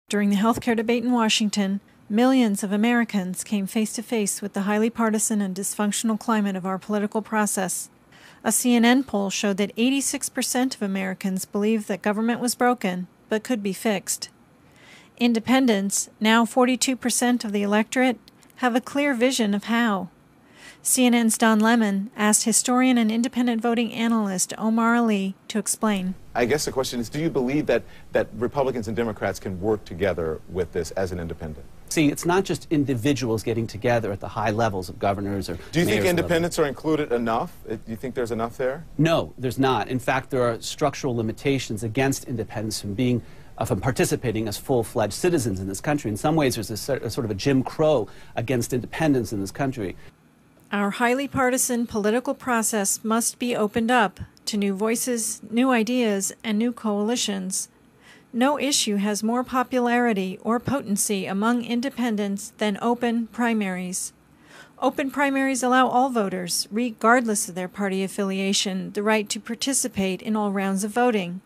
During the healthcare debate in Washington, millions of Americans came face to face with the highly partisan and dysfunctional climate of our political process. A CNN poll showed that 86% of Americans believe that government was broken but could be fixed. Independents, now 42% of the electorate, have a clear vision of how. CNN's Don Lemon asked historian and independent voting analyst Omar Ali to explain. I guess the question is, do you believe that Republicans and Democrats can work together with this as an independent? See, it's not just individuals getting together at the high levels of governors or Do you think mayors independents are included enough? Do you think there's enough there? No, there's not. In fact, there are structural limitations against independents from participating as full-fledged citizens in this country. In some ways, there's a sort of a Jim Crow against independents in this country. Our highly partisan political process must be opened up to new voices, new ideas, and new coalitions. No issue has more popularity or potency among independents than open primaries. Open primaries allow all voters, regardless of their party affiliation, the right to participate in all rounds of voting.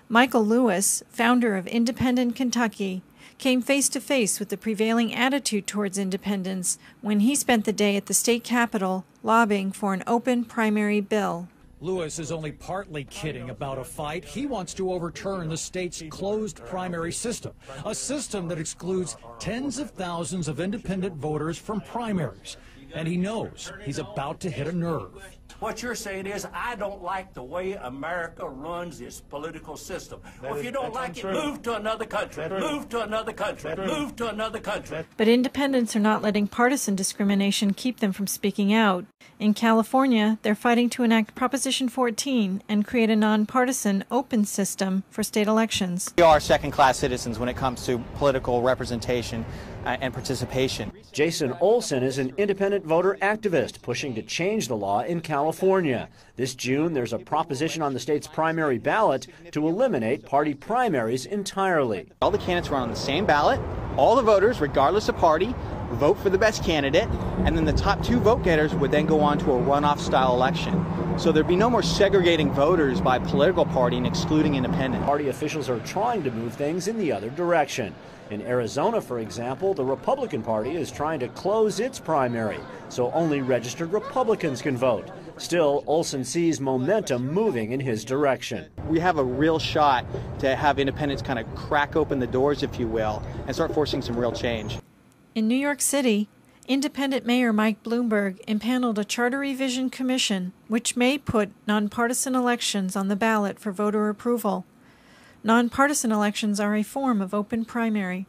Michael Lewis, founder of Independent Kentucky, came face to face with the prevailing attitude towards independents when he spent the day at the state capitol lobbying for an open primary bill. Lewis is only partly kidding about a fight. He wants to overturn the state's closed primary system, a system that excludes tens of thousands of independent voters from primaries. And he knows he's about to hit a nerve. What you're saying is, I don't like the way America runs its political system. Well, if you don't like it, move to another country, move to another country, move to another country. But independents are not letting partisan discrimination keep them from speaking out. In California, they're fighting to enact Proposition 14 and create a nonpartisan, open system for state elections. We are second-class citizens when it comes to political representation and participation. Jason Olson is an independent voter activist pushing to change the law in California. This June, there's a proposition on the state's primary ballot to eliminate party primaries entirely. All the candidates run on the same ballot. All the voters, regardless of party, vote for the best candidate, and then the top two vote getters would then go on to a runoff-style election. So there'd be no more segregating voters by political party and excluding independent. Party officials are trying to move things in the other direction. In Arizona, for example, the Republican Party is trying to close its primary, so only registered Republicans can vote. Still, Olson sees momentum moving in his direction. We have a real shot to have independents kind of crack open the doors, if you will, and start forcing some real change. In New York City, independent Mayor Mike Bloomberg impaneled a charter revision commission which may put nonpartisan elections on the ballot for voter approval. Nonpartisan elections are a form of open primary.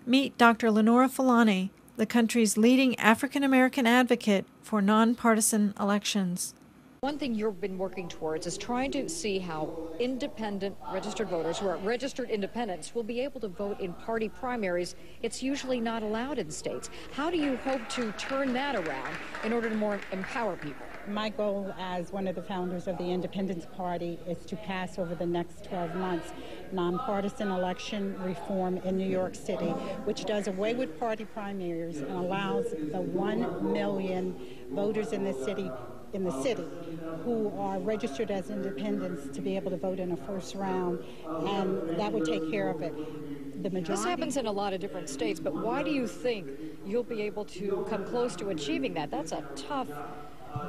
Meet Dr. Lenora Fulani, the country's leading African-American advocate for nonpartisan elections. One thing you've been working towards is trying to see how independent registered voters who are registered independents will be able to vote in party primaries. It's usually not allowed in states. How do you hope to turn that around in order to more empower people? My goal as one of the founders of the Independence Party is to pass over the next 12 months nonpartisan election reform in New York City, which does away with party primaries and allows the 1 million voters in the city who are registered as independents to be able to vote in a first round, and that would take care of it. This happens in a lot of different states, but why do you think you'll be able to come close to achieving that? That's a tough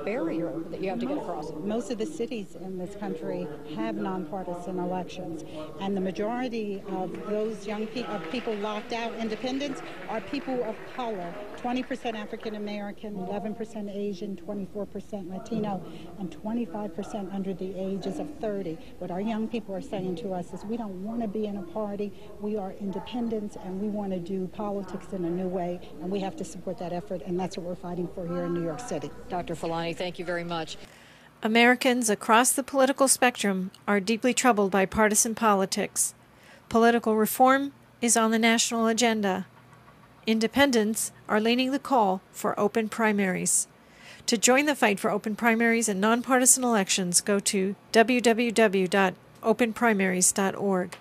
barrier that you have to get across. Most of the cities in this country have nonpartisan elections, and the majority of those young people locked out independents are people of color. 20% African American, 11% Asian, 24% Latino, and 25% under the ages of 30. What our young people are saying to us is, we don't want to be in a party, we are independents, and we want to do politics in a new way, and we have to support that effort, and that's what we're fighting for here in New York City. Dr. Fulani, thank you very much. Americans across the political spectrum are deeply troubled by partisan politics. Political reform is on the national agenda. Independents are leading the call for open primaries. To join the fight for open primaries and nonpartisan elections, go to www.openprimaries.org.